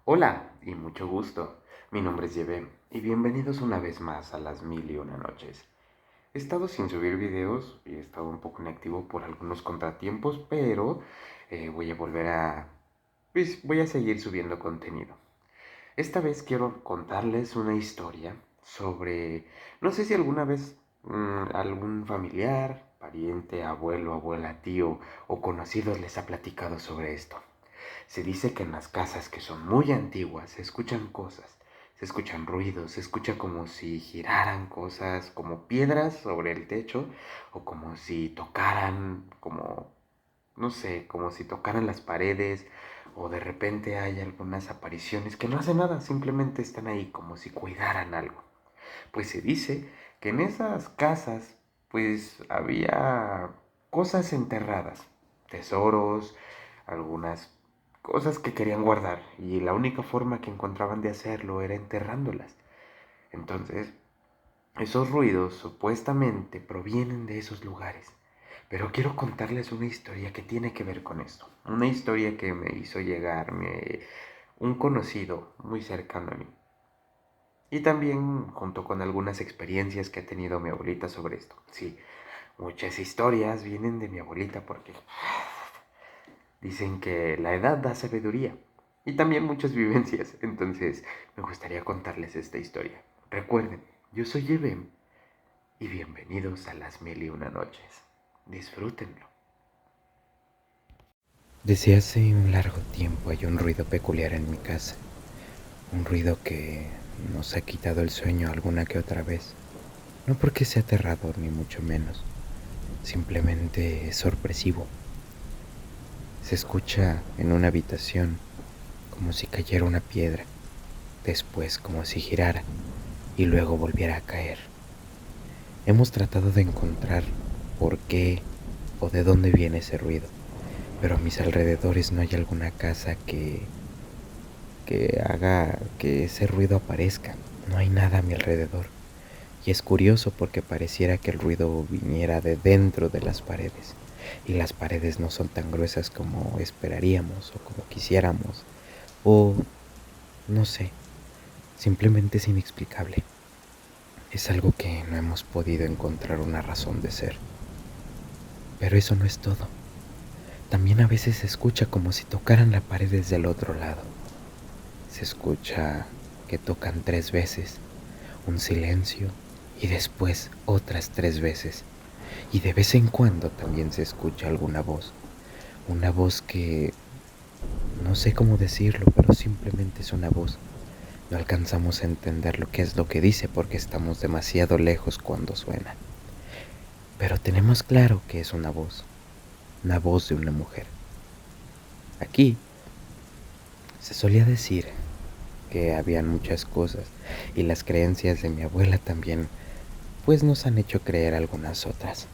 Hola y mucho gusto. Mi nombre es Yebe y bienvenidos una vez más a las mil y una noches. He estado sin subir videos y he estado un poco inactivo por algunos contratiempos, pero voy a volver a... Pues voy a seguir subiendo contenido. Esta vez quiero contarles una historia sobre... No sé si alguna vez algún familiar, pariente, abuelo, abuela, tío o conocidos les ha platicado sobre esto. Se dice que en las casas que son muy antiguas se escuchan cosas, se escuchan ruidos, se escucha como si giraran cosas, como piedras sobre el techo, o como si tocaran, como, no sé, como si tocaran las paredes, o de repente hay algunas apariciones que no hacen nada, simplemente están ahí como si cuidaran algo. Pues se dice que en esas casas, pues había cosas enterradas, tesoros, algunas cosas que querían guardar y la única forma que encontraban de hacerlo era enterrándolas. Entonces, esos ruidos supuestamente provienen de esos lugares. Pero quiero contarles una historia que tiene que ver con esto. Una historia que me hizo llegarme un conocido muy cercano a mí. Y también junto con algunas experiencias que ha tenido mi abuelita sobre esto. Sí, muchas historias vienen de mi abuelita porque dicen que la edad da sabiduría y también muchas vivencias. Entonces me gustaría contarles esta historia. Recuerden, yo soy Eben y bienvenidos a las mil y una noches. Disfrútenlo. Desde hace un largo tiempo hay un ruido peculiar en mi casa, un ruido que nos ha quitado el sueño alguna que otra vez, no porque sea aterrador ni mucho menos, simplemente es sorpresivo. Se escucha en una habitación como si cayera una piedra, después como si girara y luego volviera a caer. Hemos tratado de encontrar por qué o de dónde viene ese ruido, pero a mis alrededores no hay alguna casa que haga que ese ruido aparezca. No hay nada a mi alrededor. Y es curioso porque pareciera que el ruido viniera de dentro de las paredes. Y las paredes no son tan gruesas como esperaríamos o como quisiéramos. O no sé, simplemente es inexplicable. Es algo que no hemos podido encontrar una razón de ser. Pero eso no es todo. También a veces se escucha como si tocaran la pared desde el otro lado. Se escucha que tocan 3 veces, un silencio y después otras 3 veces. Y de vez en cuando también se escucha alguna voz. Una voz que no sé cómo decirlo, pero simplemente es una voz. No alcanzamos a entender lo que es lo que dice porque estamos demasiado lejos cuando suena. Pero tenemos claro que es una voz de una mujer. Aquí se solía decir que habían muchas cosas y las creencias de mi abuela también pues nos han hecho creer algunas otras.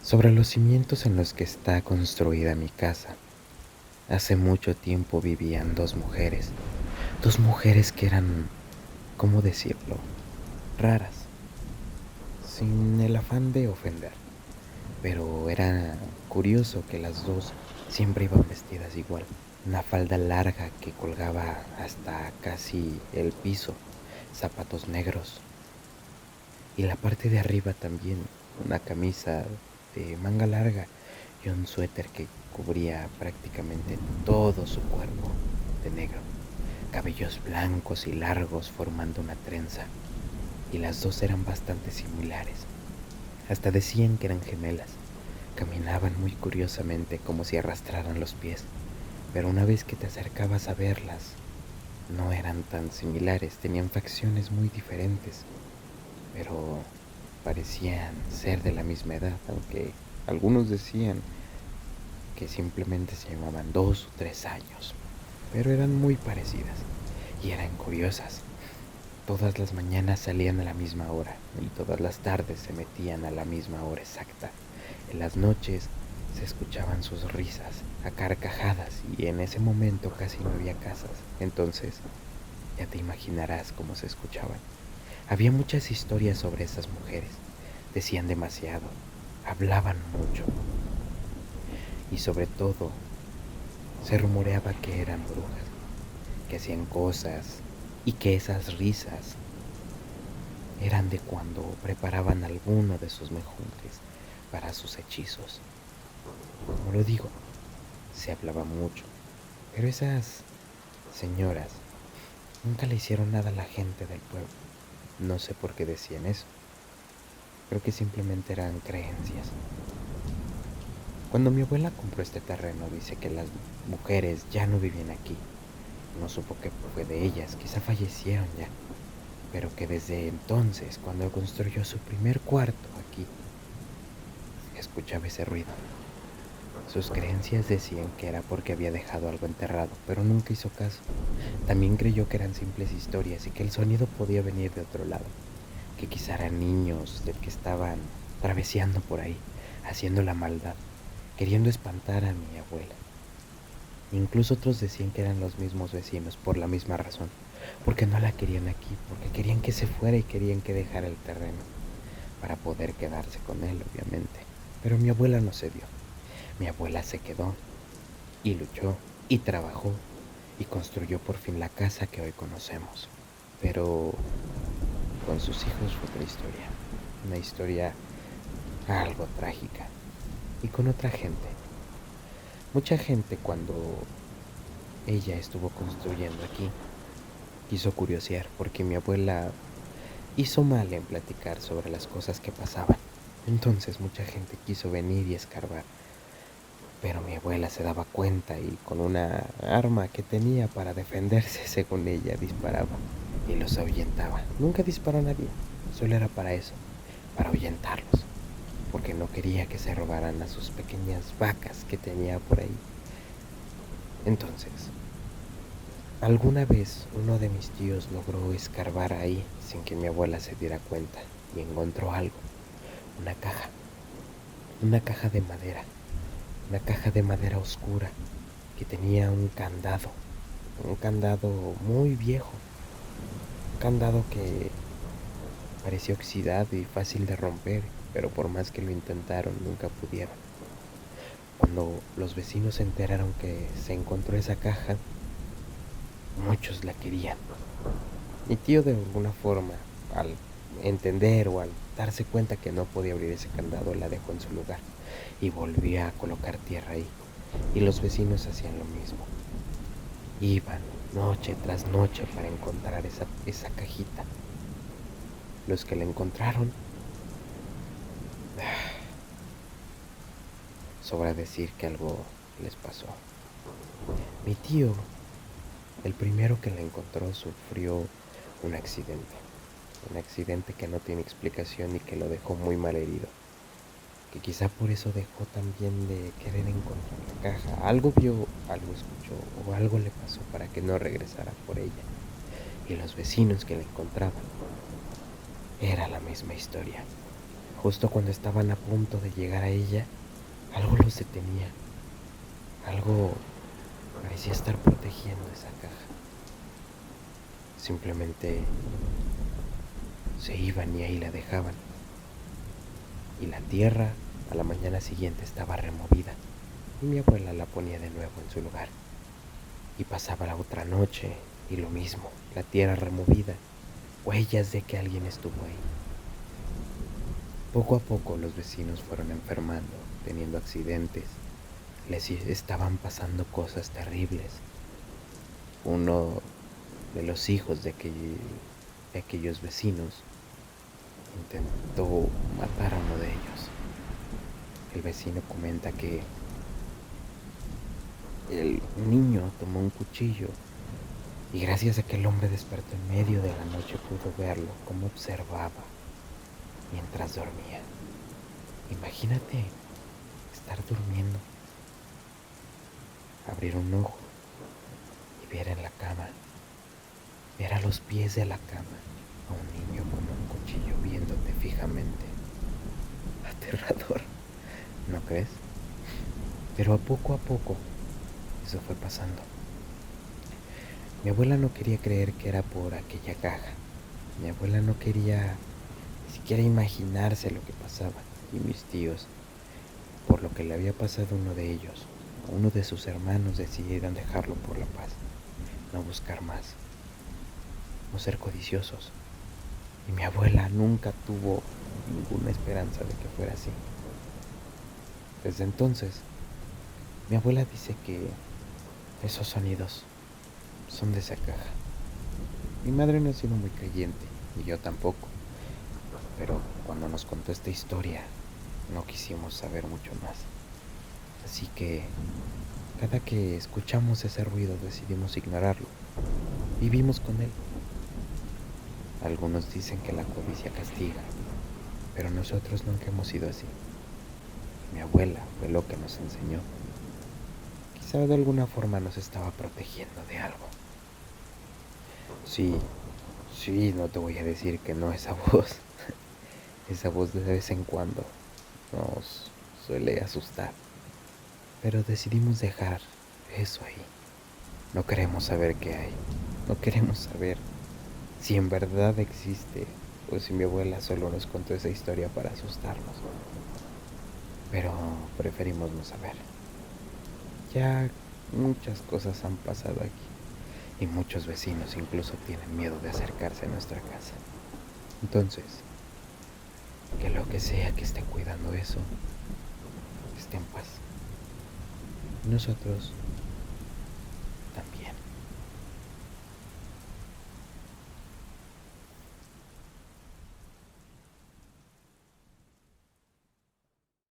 Sobre los cimientos en los que está construida mi casa, hace mucho tiempo vivían dos mujeres que eran, ¿cómo decirlo?, raras, sin el afán de ofender, pero era curioso que las dos siempre iban vestidas igual, una falda larga que colgaba hasta casi el piso, zapatos negros y la parte de arriba también, una camisa de manga larga y un suéter que cubría prácticamente todo su cuerpo de negro, cabellos blancos y largos formando una trenza, y las dos eran bastante similares. Hasta decían que eran gemelas. Caminaban muy curiosamente como si arrastraran los pies, pero una vez que te acercabas a verlas, no eran tan similares, tenían facciones muy diferentes, pero parecían ser de la misma edad, aunque algunos decían que simplemente se llamaban 2 o 3 años, pero eran muy parecidas y eran curiosas. Todas las mañanas salían a la misma hora y todas las tardes se metían a la misma hora exacta. En las noches se escuchaban sus risas a carcajadas y en ese momento casi no había casas, entonces ya te imaginarás cómo se escuchaban. Había muchas historias sobre esas mujeres, decían demasiado, hablaban mucho y sobre todo Se rumoreaba que eran brujas, que hacían cosas y que esas risas eran de cuando preparaban alguno de sus mejunjes para sus hechizos. Como lo digo, se hablaba mucho, pero esas señoras nunca le hicieron nada a la gente del pueblo. No sé por qué decían eso. Creo que simplemente eran creencias. Cuando mi abuela compró este terreno, dice que las mujeres ya no vivían aquí. No supo qué fue de ellas, quizá fallecieron ya. Pero que desde entonces, cuando construyó su primer cuarto aquí, escuchaba ese ruido. Sus creencias decían que era porque había dejado algo enterrado, pero nunca hizo caso. También creyó que eran simples historias y que el sonido podía venir de otro lado, que quizá eran niños de que estaban traveseando por ahí, haciendo la maldad, queriendo espantar a mi abuela. Incluso otros decían que eran los mismos vecinos por la misma razón, porque no la querían aquí, porque querían que se fuera y querían que dejara el terreno, para poder quedarse con él, obviamente. Pero mi abuela no se dio. Mi abuela se quedó y luchó y trabajó y construyó por fin la casa que hoy conocemos. Pero con sus hijos fue otra historia, una historia algo trágica y con otra gente. Mucha gente cuando ella estuvo construyendo aquí quiso curiosear porque mi abuela hizo mal en platicar sobre las cosas que pasaban. Entonces mucha gente quiso venir y escarbar, pero mi abuela se daba cuenta y con una arma que tenía para defenderse, según ella, disparaba y los ahuyentaba. Nunca disparó a nadie, solo era para eso, para ahuyentarlos, porque no quería que se robaran a sus pequeñas vacas que tenía por ahí. Entonces, alguna vez uno de mis tíos logró escarbar ahí sin que mi abuela se diera cuenta y encontró algo, una caja, una caja de madera, una caja de madera oscura que tenía un candado muy viejo, un candado que parecía oxidado y fácil de romper, pero por más que lo intentaron nunca pudieron. Cuando los vecinos se enteraron que se encontró esa caja, muchos la querían. Mi tío de alguna forma, al entender o al darse cuenta que no podía abrir ese candado, la dejó en su lugar y volvía a colocar tierra ahí. Y los vecinos hacían lo mismo. Iban noche tras noche para encontrar esa cajita. Los que la encontraron, sobra decir que algo les pasó. Mi tío, el primero que la encontró, sufrió un accidente. Un accidente que no tiene explicación y que lo dejó muy mal herido. Que quizá por eso dejó también de querer encontrar la caja. Algo vio, algo escuchó o algo le pasó para que no regresara por ella. Y los vecinos que la encontraban, era la misma historia. Justo cuando estaban a punto de llegar a ella, algo los detenía. Algo parecía estar protegiendo esa caja. Simplemente se iban y ahí la dejaban. Y la tierra a la mañana siguiente estaba removida y mi abuela la ponía de nuevo en su lugar. Y pasaba la otra noche y lo mismo, la tierra removida, huellas de que alguien estuvo ahí. Poco a poco los vecinos fueron enfermando, teniendo accidentes, les estaban pasando cosas terribles. Uno de los hijos de aquellos vecinos intentó matar a uno de ellos. El vecino comenta que el niño tomó un cuchillo y gracias a que el hombre despertó en medio de la noche pudo verlo como observaba mientras dormía. Imagínate estar durmiendo, abrir un ojo y ver en la cama, ver a los pies de la cama a un niño con un cuchillo viéndote fijamente. Aterrador, ¿no crees? Pero a poco, eso fue pasando. Mi abuela no quería creer que era por aquella caja. Mi abuela no quería ni siquiera imaginarse lo que pasaba. Y mis tíos, por lo que le había pasado a uno de ellos, uno de sus hermanos decidieron dejarlo por la paz, no buscar más, no ser codiciosos. Y mi abuela nunca tuvo ninguna esperanza de que fuera así. Desde entonces, mi abuela dice que esos sonidos son de esa caja. Mi madre no ha sido muy creyente, y yo tampoco, pero cuando nos contó esta historia, no quisimos saber mucho más. Así que cada que escuchamos ese ruido decidimos ignorarlo. Vivimos con él. Algunos dicen que la codicia castiga, pero nosotros nunca hemos sido así. Mi abuela fue lo que nos enseñó. Quizá de alguna forma nos estaba protegiendo de algo. Sí, sí, no te voy a decir que no esa voz. Esa voz de vez en cuando nos suele asustar. Pero decidimos dejar eso ahí. No queremos saber qué hay. No queremos saber si en verdad existe o si mi abuela solo nos contó esa historia para asustarnos. Pero preferimos no saber. Ya muchas cosas han pasado aquí y muchos vecinos incluso tienen miedo de acercarse a nuestra casa. Entonces, que lo que sea que esté cuidando eso esté en paz. Nosotros